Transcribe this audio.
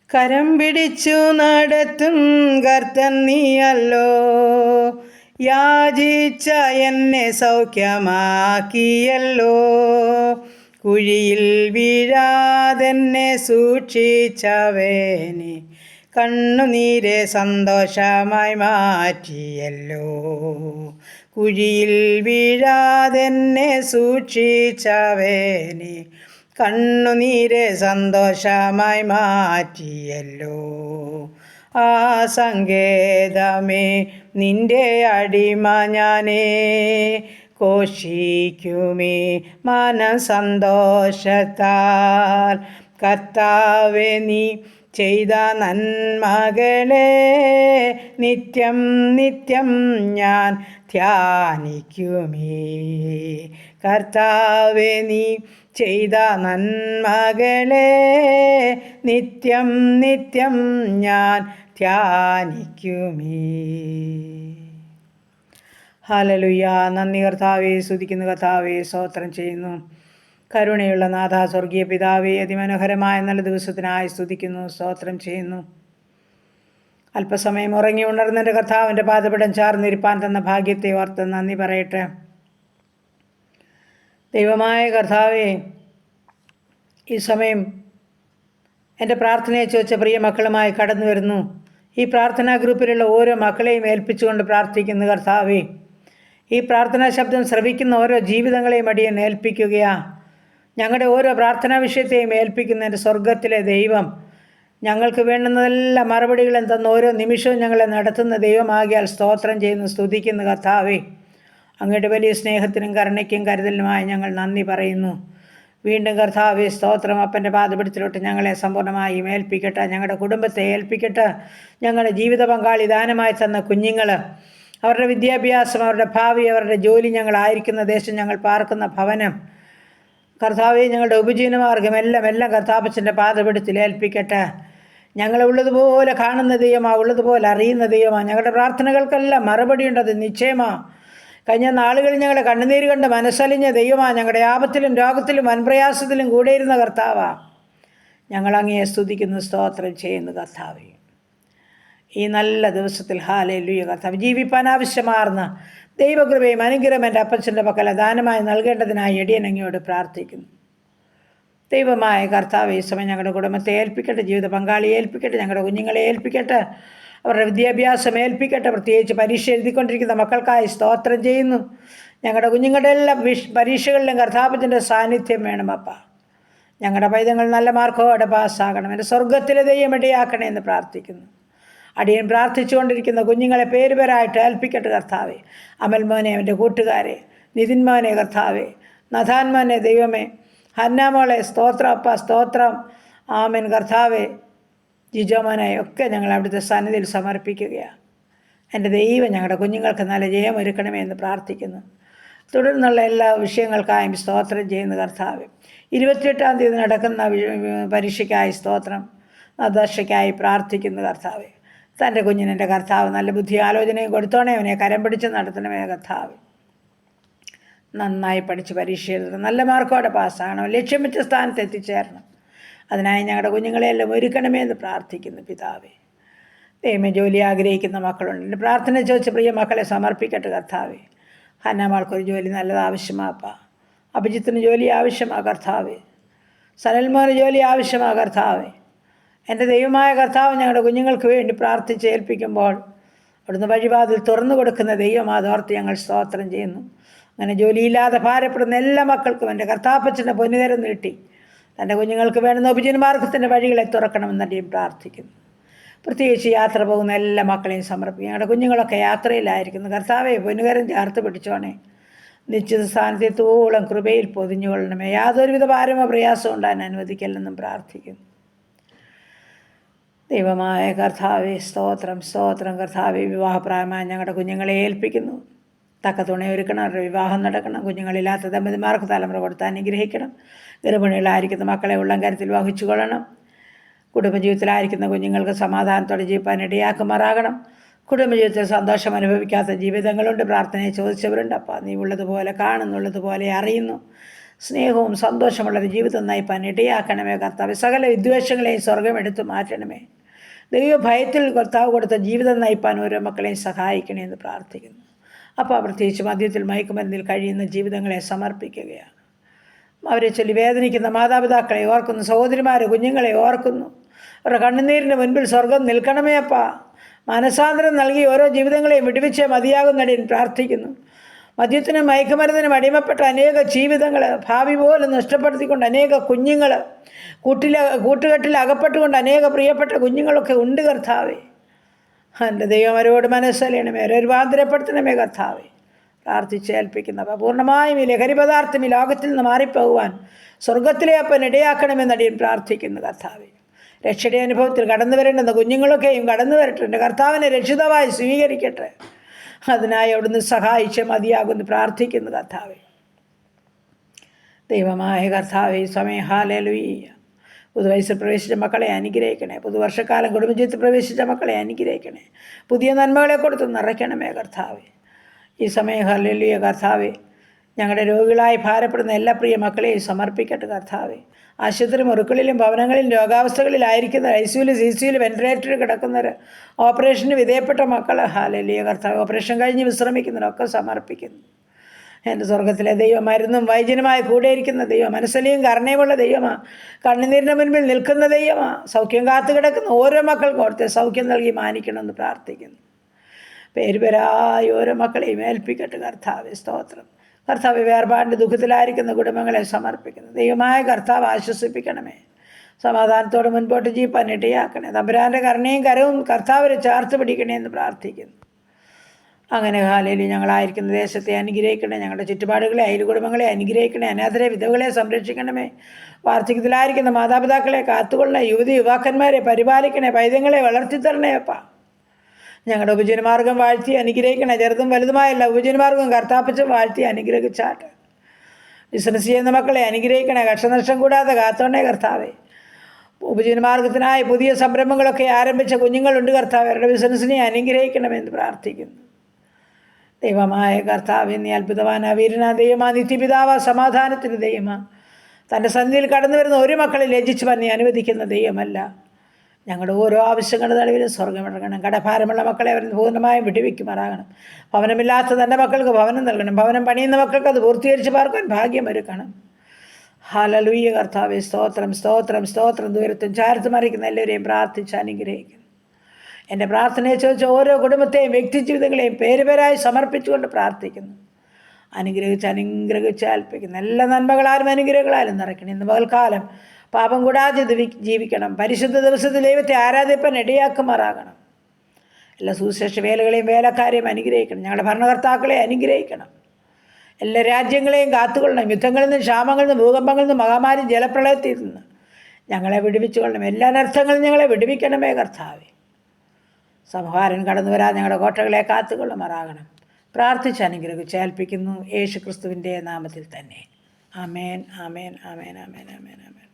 കരം പിടിച്ചു നടത്തും കർത്തൻ നീയല്ലോ, യാചിച്ച എന്നെ സൗഖ്യമാക്കിയല്ലോ. കുഴിയിൽ വീഴാതെന്നെ സൂക്ഷിച്ചവനെ കണ്ണുനീരെ സന്തോഷമായി മാറ്റിയല്ലോ. കുഴിയിൽ വീഴാതെന്നെ സൂക്ഷിച്ചവനെ കണ്ണുനീരെ സന്തോഷമായി മാറ്റിയല്ലോ. ആ സങ്കേതമേ നിന്റെ അടിമ ഞാനേ, ഘോഷിക്കുമേ മനം സന്തോഷത്താൽ. കർത്താവേ നീ ചെയ്ത നന്മകളെ നിത്യം നിത്യം ഞാൻ ധ്യാനിക്കുമേ. കർത്താവേ നീ ചെയ്ത നന്മകളെ നിത്യം നിത്യം ഞാൻ ധ്യാനിക്കുമേ. ഹല്ലേലൂയ. നന്ദി കർത്താവേ, സ്തുതിക്കുന്നു കർത്താവേ, സ്തോത്രം ചെയ്യുന്നു. കരുണയുള്ള നാഥ, സ്വർഗീയ പിതാവേ, അതിമനോഹരമായ നല്ല ദിവസത്തിനായി സ്തുതിക്കുന്നു, സ്തോത്രം ചെയ്യുന്നു. അല്പസമയം ഉറങ്ങി ഉണർന്നെൻ്റെ കർത്താവിൻ്റെ പാദപീഠം ചാർന്നിരിപ്പാൻ തന്ന ഭാഗ്യത്തെ ഓർത്ത് നന്ദി പറയട്ടെ. ദൈവമായ കർത്താവേ, ഈ സമയം എൻ്റെ പ്രാർത്ഥനയെ ചോദിച്ച പ്രിയ മക്കളുമായി കടന്നു വരുന്നു. ഈ പ്രാർത്ഥനാ ഗ്രൂപ്പിലുള്ള ഓരോ മക്കളെയും ഏൽപ്പിച്ചുകൊണ്ട് പ്രാർത്ഥിക്കുന്നു കർത്താവേ. ഈ പ്രാർത്ഥനാ ശബ്ദം ശ്രവിക്കുന്ന ഓരോ ജീവിതങ്ങളെയും അടിയൻ ഏൽപ്പിക്കുകയാണ്. ഞങ്ങളുടെ ഓരോ പ്രാർത്ഥനാ വിഷയത്തെയും ഏൽപ്പിക്കുന്ന എൻ്റെ സ്വർഗത്തിലെ ദൈവം ഞങ്ങൾക്ക് വേണ്ടുന്നതെല്ലാം മറുപടികളും തന്ന ഓരോ നിമിഷവും ഞങ്ങളെ നടത്തുന്ന ദൈവമാകിയാൽ സ്തോത്രം ചെയ്യുന്നു, സ്തുതിക്കുന്നു കർത്താവേ. അങ്ങയുടെ വലിയ സ്നേഹത്തിനും കരുണയ്ക്കും കരുതലിനുമായി ഞങ്ങൾ നന്ദി പറയുന്നു. വീണ്ടും കർത്താവേ, സ്തോത്രം. അപ്പൻ്റെ പാദപീഠത്തിലോട്ട് ഞങ്ങളെ സമ്പൂർണ്ണമായും ഏൽപ്പിക്കട്ടെ. ഞങ്ങളുടെ കുടുംബത്തെ ഏൽപ്പിക്കട്ടെ. ഞങ്ങളുടെ ജീവിത പങ്കാളി ദാനമായി തന്ന കുഞ്ഞുങ്ങൾ, അവരുടെ വിദ്യാഭ്യാസം, അവരുടെ ഭാവി, അവരുടെ ജോലി, ഞങ്ങളായിരിക്കുന്ന ദേശം, ഞങ്ങൾ പാർക്കുന്ന ഭവനം, കർത്താവേ, ഞങ്ങളുടെ ഉപജീവനമാർഗം എല്ലാം കർത്താപ്പച്ചൻ്റെ പാദപീഠത്തിൽ ഏൽപ്പിക്കട്ടെ. ഞങ്ങളെ ഉള്ളതുപോലെ കാണുന്ന ദൈവമാണ്, ഉള്ളതുപോലെ അറിയുന്ന ദൈവമാണ്. ഞങ്ങളുടെ പ്രാർത്ഥനകൾക്കെല്ലാം മറുപടിയുണ്ടത് നിശ്ചയമാണ്. കഴിഞ്ഞ നാളുകളിൽ ഞങ്ങളുടെ കണ്ണുനീര് കണ്ട് മനസ്സലിഞ്ഞ ദൈവമാണ്. ഞങ്ങളുടെ ആപത്തിലും രോഗത്തിലും വൻപ്രയാസത്തിലും കൂടെ ഇരുന്ന കർത്താവാണ്. ഞങ്ങളങ്ങയെ സ്തുതിക്കുന്നു, സ്തോത്രം ചെയ്യുന്നു കർത്താവേ. ഈ നല്ല ദിവസത്തിൽ ഹല്ലേലൂയ കർത്താവ്, ജീവിപ്പാൻ ആവശ്യമാർന്ന ദൈവകൃപയും അനുഗ്രഹം എൻ്റെ അപ്പച്ചൻ്റെ പക്കൽ ദാനമായി നൽകേണ്ടതിനായി എടിയൻ അങ്ങയോട് പ്രാർത്ഥിക്കുന്നു. ദൈവമായ കർത്താവ്, ഈ സമയം ഞങ്ങളുടെ കുടുംബത്തെ ഏൽപ്പിക്കട്ടെ, ജീവിത പങ്കാളിയെ ഏൽപ്പിക്കട്ടെ, ഞങ്ങളുടെ കുഞ്ഞുങ്ങളെ ഏൽപ്പിക്കട്ടെ, അവരുടെ വിദ്യാഭ്യാസം ഏൽപ്പിക്കട്ടെ. പ്രത്യേകിച്ച് പരീക്ഷ എഴുതിക്കൊണ്ടിരിക്കുന്ന മക്കൾക്കായി സ്തോത്രം ചെയ്യുന്നു. ഞങ്ങളുടെ കുഞ്ഞുങ്ങളുടെ എല്ലാ പരീക്ഷകളിലും കർത്താപ്പച്ചൻ്റെ സാന്നിധ്യം വേണം അപ്പ. ഞങ്ങളുടെ പൈതങ്ങൾ നല്ല മാർക്കോടെ പാസ്സാകണം. എൻ്റെ സ്വർഗത്തിലെ ദൈവം ഇടയാക്കണേ എന്ന് പ്രാർത്ഥിക്കുന്നു. അടിയൻ പ്രാർത്ഥിച്ചുകൊണ്ടിരിക്കുന്ന കുഞ്ഞുങ്ങളെ പേരുപേരായിട്ട് ഏൽപ്പിക്കട്ടെ കർത്താവേ. അമൽ മോനെ, അവൻ്റെ കൂട്ടുകാരെ, നിതിൻ മോനെ കർത്താവേ, നഥാൻ മോനെ ദൈവമേ, ഹന്നാമോളെ സ്തോത്രം അപ്പ, സ്തോത്രം. ആമൻ കർത്താവേ. ജിജോമോനെ ഒക്കെ ഞങ്ങൾ അവിടുത്തെ സന്നിധിയിൽ സമർപ്പിക്കുകയാണ്. എൻ്റെ ദൈവം ഞങ്ങളുടെ കുഞ്ഞുങ്ങൾക്ക് നല്ല ജയമൊരുക്കണമേ എന്ന് പ്രാർത്ഥിക്കുന്നു. തുടർന്നുള്ള എല്ലാ വിഷയങ്ങൾക്കായും സ്തോത്രം ചെയ്യുന്ന കർത്താവ്. 28-ാം തീയതി നടക്കുന്ന പരീക്ഷയ്ക്കായി സ്തോത്രം, ദർശയ്ക്കായി പ്രാർത്ഥിക്കുന്ന കർത്താവ്. തൻ്റെ കുഞ്ഞിനെൻ്റെ കർത്താവ് നല്ല ബുദ്ധി ആലോചനയും കൊടുത്തോണേ. അവനെ കരം പിടിച്ച് നടത്തണമേ കർത്താവ്. നന്നായി പഠിച്ച് പരീക്ഷ എഴുതണം, നല്ല മാർക്കോടെ പാസ്സാകണം, ലക്ഷ്യം വെച്ച സ്ഥാനത്ത് എത്തിച്ചേരണം. അതിനായി ഞങ്ങളുടെ കുഞ്ഞുങ്ങളെയെല്ലാം ഒരുക്കണമേ എന്ന് പ്രാർത്ഥിക്കുന്നു പിതാവേ. ദൈവമേ, ജോലി ആഗ്രഹിക്കുന്ന മക്കളുണ്ട്. എൻ്റെ പ്രാർത്ഥന ചോദിച്ച പ്രിയ മക്കളെ സമർപ്പിക്കട്ടെ കർത്താവേ. ഹന്നാമാൾക്കൊരു ജോലി നല്ലത് ആവശ്യമാപ്പ. അഭിജിത്തിന് ജോലി ആവശ്യമാ കർത്താവേ. സനൽമോന് ജോലി ആവശ്യമാ കർത്താവേ. എൻ്റെ ദൈവമായ കർത്താവ് ഞങ്ങളുടെ കുഞ്ഞുങ്ങൾക്ക് വേണ്ടി പ്രാർത്ഥിച്ച് ഏൽപ്പിക്കുമ്പോൾ അവിടുന്ന് വഴിവാതിൽ തുറന്നു കൊടുക്കുന്ന ദൈവം, അതോർത്ത് ഞങ്ങൾ സ്തോത്രം ചെയ്യുന്നു. അങ്ങനെ ജോലിയില്ലാതെ ഭാരപ്പെടുന്ന എല്ലാ മക്കൾക്കും എൻ്റെ കർത്താപ്പച്ചൻ്റെ പൊന്നുകരം നീട്ടി തൻ്റെ കുഞ്ഞുങ്ങൾക്ക് വേണ്ടുന്ന ഉപജീവനമാർഗത്തിൻ്റെ വഴികളെ തുറക്കണമെന്നടിയും പ്രാർത്ഥിക്കുന്നു. പ്രത്യേകിച്ച് യാത്ര പോകുന്ന എല്ലാ മക്കളെയും സമർപ്പിക്കും. ഞങ്ങളുടെ കുഞ്ഞുങ്ങളൊക്കെ യാത്രയിലായിരിക്കുന്നു കർത്താവെ, പൊന്നുകരം ചേർത്ത് പിടിച്ചോണേ. നിശ്ചിത സ്ഥാനത്തെത്തോളം കൃപയിൽ പൊതിഞ്ഞുകൊള്ളണമേ. യാതൊരുവിധ ഭാരമോ പ്രയാസമോ ഉണ്ടാകാൻ അനുവദിക്കല്ലെന്നും പ്രാർത്ഥിക്കുന്നു. ദൈവമായ കർത്താവെ, സ്തോത്രം സ്തോത്രം. കർത്താവെ, വിവാഹപ്രായമായ ഞങ്ങളുടെ കുഞ്ഞുങ്ങളെ ഏൽപ്പിക്കുന്നു. തക്ക തുണയൊരുക്കണം, അവരുടെ വിവാഹം നടക്കണം. കുഞ്ഞുങ്ങളില്ലാത്ത ദമ്പതിമാർക്ക് തലമുറ കൊടുത്ത് അനുഗ്രഹിക്കണം. ഗർഭിണികളായിരിക്കുന്ന മക്കളെ ഉള്ളം കരുത്തിൽ വഹിച്ചു കൊള്ളണം. കുടുംബജീവിതത്തിലായിരിക്കുന്ന കുഞ്ഞുങ്ങൾക്ക് സമാധാനത്തോടെ ജീവിപ്പാൻ ഇടയാക്കുമാറാകണം. കുടുംബജീവിതത്തിൽ സന്തോഷം അനുഭവിക്കാത്ത ജീവിതങ്ങളുണ്ട്. പ്രാർത്ഥനയെ ചോദിച്ചവരുണ്ട്. അപ്പം നീ ഉള്ളതുപോലെ കാണുന്നുള്ളതുപോലെ അറിയുന്നു. സ്നേഹവും സന്തോഷമുള്ളൊരു ജീവിതം നയിപ്പാൻ ഇടയാക്കണമേ കർത്താവ്. സകല വിദ്വേഷങ്ങളെയും സ്വർഗം എടുത്തു മാറ്റണമേ. ദൈവഭയത്തിൽ കർത്താവ് കൊടുത്ത ജീവിതം നയിപ്പാൻ ഓരോ മക്കളെയും സഹായിക്കണേ എന്ന് പ്രാർത്ഥിക്കുന്നു. അപ്പോൾ പ്രത്യേകിച്ച് മദ്യത്തിൽ മയക്കുമരുന്നിൽ കഴിയുന്ന ജീവിതങ്ങളെ സമർപ്പിക്കുകയാണ്. അവരെ ചൊല്ലി വേദനിക്കുന്ന മാതാപിതാക്കളെ ഓർക്കുന്നു, സഹോദരിമാരെ കുഞ്ഞുങ്ങളെ ഓർക്കുന്നു. അവരുടെ കണ്ണുനീരിൻ്റെ മുൻപിൽ സ്വർഗം നിൽക്കണമേ അപ്പാ. മനസാന്തരം നൽകി ഓരോ ജീവിതങ്ങളെയും വിടുവിച്ചേ മതിയാകുന്നടി പ്രാർത്ഥിക്കുന്നു. മദ്യത്തിനും മയക്കുമരുന്നിനും അടിമപ്പെട്ട അനേക ജീവിതങ്ങൾ ഭാവി പോലും നഷ്ടപ്പെടുത്തിക്കൊണ്ട് അനേക കുഞ്ഞുങ്ങൾ കൂട്ടുകെട്ടിൽ അകപ്പെട്ടുകൊണ്ട് അനേക പ്രിയപ്പെട്ട കുഞ്ഞുങ്ങളൊക്കെ ഉണ്ട് കർത്താവേ. എൻ്റെ ദൈവം അവരോട് മനസ്സലിയണമേ, അവരെ രൂപാന്തരപ്പെടുത്തണമേ കർത്താവേ. പ്രാർത്ഥിച്ചേൽപ്പിക്കുന്നവ പൂർണ്ണമായും ഈ ലഹരി പദാർത്ഥം ഈ ലോകത്തിൽ നിന്ന് മാറിപ്പോകുവാൻ സ്വർഗത്തിലെ അപ്പൻ ഇടയാക്കണമെന്നടിയൻ പ്രാർത്ഥിക്കുന്നു കർത്താവേ. രക്ഷയുടെ അനുഭവത്തിൽ കടന്നു വരേണ്ടുന്ന കുഞ്ഞുങ്ങളൊക്കെയും കടന്നു വരട്ടെ. എൻ്റെ കർത്താവിനെ രക്ഷിതമായി സ്വീകരിക്കട്ടെ. അതിനായി അവിടുന്ന് സഹായിച്ച് മതിയാകുമെന്ന് പ്രാർത്ഥിക്കുന്നു കർത്താവേ. ദൈവമായ കർത്താവേ, സമയം ഹല്ലേലൂയ. പുതുവയസ്സിൽ പ്രവേശിച്ച മക്കളെ അനുഗ്രഹിക്കണേ. പുതുവർഷക്കാലം കുടുംബജീവിതത്തിൽ പ്രവേശിച്ച മക്കളെ അനുഗ്രഹിക്കണേ. പുതിയ നന്മകളെ കൊടുത്ത് നിറയ്ക്കണമേ കർത്താവേ. ഈ സമയം ഹല്ലേലൂയ കർത്താവേ. ഞങ്ങളുടെ രോഗികളായി ഭാരപ്പെടുന്ന എല്ലാ പ്രിയ മക്കളെയും സമർപ്പിക്കട്ടെ കർത്താവേ. ആശുപത്രി മുറികളിലും ഭവനങ്ങളിലും രോഗാവസ്ഥകളിലായിരിക്കുന്നവർ, ICUവിലും CCUവിലും വെന്റിലേറ്ററിൽ കിടക്കുന്നവർ, ഓപ്പറേഷന് വിധേയപ്പെട്ട മക്കൾ ഹല്ലേലൂയ കർത്താവേ, ഓപ്പറേഷൻ കഴിഞ്ഞ് വിശ്രമിക്കുന്നവരൊക്കെ സമർപ്പിക്കുന്നു. എൻ്റെ സ്വർഗത്തിലെ ദൈവം മരുന്നും വൈദ്യനുമായി കൂടെയിരിക്കുന്ന ദൈവം, മനസ്സലിയും കരുണയുമുള്ള ദൈവമാണ്. കണ്ണുനീരിൻ്റെ മുൻപിൽ നിൽക്കുന്ന ദൈവമാണ്. സൗഖ്യം കാത്തു കിടക്കുന്ന ഓരോ മക്കൾക്കും അവിടുത്തെ സൗഖ്യം നൽകി മാനിക്കണമെന്ന് പ്രാർത്ഥിക്കുന്നു. പേരുപേരായി ഓരോ മക്കളെയും ഏൽപ്പിക്കട്ടെ കർത്താവേ. സ്തോത്രം കർത്താവ്. വേർപാടിൻ്റെ ദുഃഖത്തിലായിരിക്കുന്ന കുടുംബങ്ങളെ സമർപ്പിക്കുന്നു. ദൈവമായ കർത്താവ് ആശ്വസിപ്പിക്കണമേ. സമാധാനത്തോടെ മുൻപോട്ട് ജീവിപ്പാൻ ഇടയാക്കണേ. തമ്പുരാൻ്റെ കരുണയും കരവും കർത്താവിനെ ചേർത്ത് പിടിക്കണേ എന്ന് പ്രാർത്ഥിക്കുന്നു. അങ്ങനെ ഹാലേലൂയ. ഞങ്ങളായിരിക്കുന്ന ദേശത്തെ അനുഗ്രഹിക്കണേ. ഞങ്ങളുടെ ചുറ്റുപാടുകളെ, അയൽ കുടുംബങ്ങളെ അനുഗ്രഹിക്കണേ. അനാഥരെ, വിധവകളെ സംരക്ഷിക്കണമേ. വാർദ്ധക്യത്തിലായിരിക്കുന്ന മാതാപിതാക്കളെ കാത്തുകൊള്ളണേ. യുവതിയുവാക്കന്മാരെ പരിപാലിക്കണേ. പൈതങ്ങളെ വളർത്തിത്തരണേ അപ്പാ. ഞങ്ങളുടെ ഉപജീവനമാർഗം വാഴ്ത്തി അനുഗ്രഹിക്കണേ. ചെറുതും വലുതുമായല്ല ഉപജീവനമാർഗം കർത്താപ്പച്ചും വാഴ്ത്തി അനുഗ്രഹിച്ചാട്ട്. ബിസിനസ് ചെയ്യുന്ന മക്കളെ അനുഗ്രഹിക്കണേ. കഷ്ടനഷ്ടം കൂടാതെ കാത്തോണേ കർത്താവേ. ഉപജീവനമാർഗത്തിനായി പുതിയ സംരംഭങ്ങളൊക്കെ ആരംഭിച്ച കുഞ്ഞുങ്ങളുണ്ട് കർത്താവ്. അവരുടെ ബിസിനസ്സിനെ അനുഗ്രഹിക്കണമെന്ന് പ്രാർത്ഥിക്കുന്നു. ദൈവമായ കർത്താവ്, നീ അത്ഭുതവാനാ, വീരനാ ദൈവമാ, നിത്യപിതാവാ, സമാധാനത്തിന് ദൈവമാ. തൻ്റെ സന്നിധിയിൽ കടന്നു വരുന്ന ഒരു മക്കളെ ലജ്ജിച്ച് പറഞ്ഞ് അനുവദിക്കുന്ന ദൈവമല്ല. ഞങ്ങളുടെ ഓരോ ആവശ്യങ്ങളുടെ നടുവിലും സ്വർഗമിറങ്ങണം. കടഭാരമുള്ള മക്കളെ അവർ പൂർണ്ണമായും വിടുവിക്കുമാറാകണം. ഭവനമില്ലാത്ത തൻ്റെ മക്കൾക്ക് ഭവനം നൽകണം. ഭവനം പണിയുന്ന മക്കൾക്ക് അത് പൂർത്തീകരിച്ച് പാർക്കാൻ ഭാഗ്യം ഒരുക്കണം. ഹല്ലേലൂയ കർത്താവേ. സ്തോത്രം സ്തോത്രം സ്തോത്രം. ദൂരത്തും ചാരത്തും അറിയിക്കുന്ന എല്ലാവരെയും പ്രാർത്ഥിച്ച് അനുഗ്രഹിക്കുന്നു. എൻ്റെ പ്രാർത്ഥനയെ ചോദിച്ച ഓരോ കുടുംബത്തെയും വ്യക്തി ജീവിതങ്ങളെയും പേരുപേരായി സമർപ്പിച്ചുകൊണ്ട് പ്രാർത്ഥിക്കുന്നു. അനുഗ്രഹിച്ച് ഏൽപ്പിക്കുന്നു. എല്ലാ നന്മകളാലും അനുഗ്രഹങ്ങളാലും നിറയ്ക്കണം. ഇന്ന് പകൽക്കാലം പാപം കൂടാതെ ജീവിക്കണം. പരിശുദ്ധ ദിവസത്തിൽ ദൈവത്തെ ആരാധിപ്പാൻ ഇടയാക്കുമാറാകണം. എല്ലാ സുവിശേഷ വേലകളെയും വേലക്കാരെയും അനുഗ്രഹിക്കണം. ഞങ്ങളുടെ ഭരണകർത്താക്കളെ അനുഗ്രഹിക്കണം. എല്ലാ രാജ്യങ്ങളെയും കാത്തുകൊള്ളണം. യുദ്ധങ്ങളിൽ നിന്നും, ക്ഷാമങ്ങളിൽ നിന്നും, ഭൂകമ്പങ്ങളിൽ നിന്നും, മഹാമാരി, ജലപ്രളയത്തിൽ നിന്ന് ഞങ്ങളെ വിടുവിച്ചു കൊള്ളണം. എല്ലാ അനർത്ഥങ്ങളും ഞങ്ങളെ വിടുവിക്കണമേ കർത്താവേ. സംഹാരൻ കടന്നു വരാതെ ഞങ്ങളുടെ കോട്ടകളെ കാത്തുകൊള്ളുമാറാകണം. പ്രാർത്ഥിച്ച് അനുഗ്രഹിച്ച് ഏൽപ്പിക്കുന്നു യേശു ക്രിസ്തുവിൻ്റെ നാമത്തിൽ തന്നെ. ആമേൻ ആമേൻ ആമേൻ ആമേൻ ആമേൻ ആമേൻ.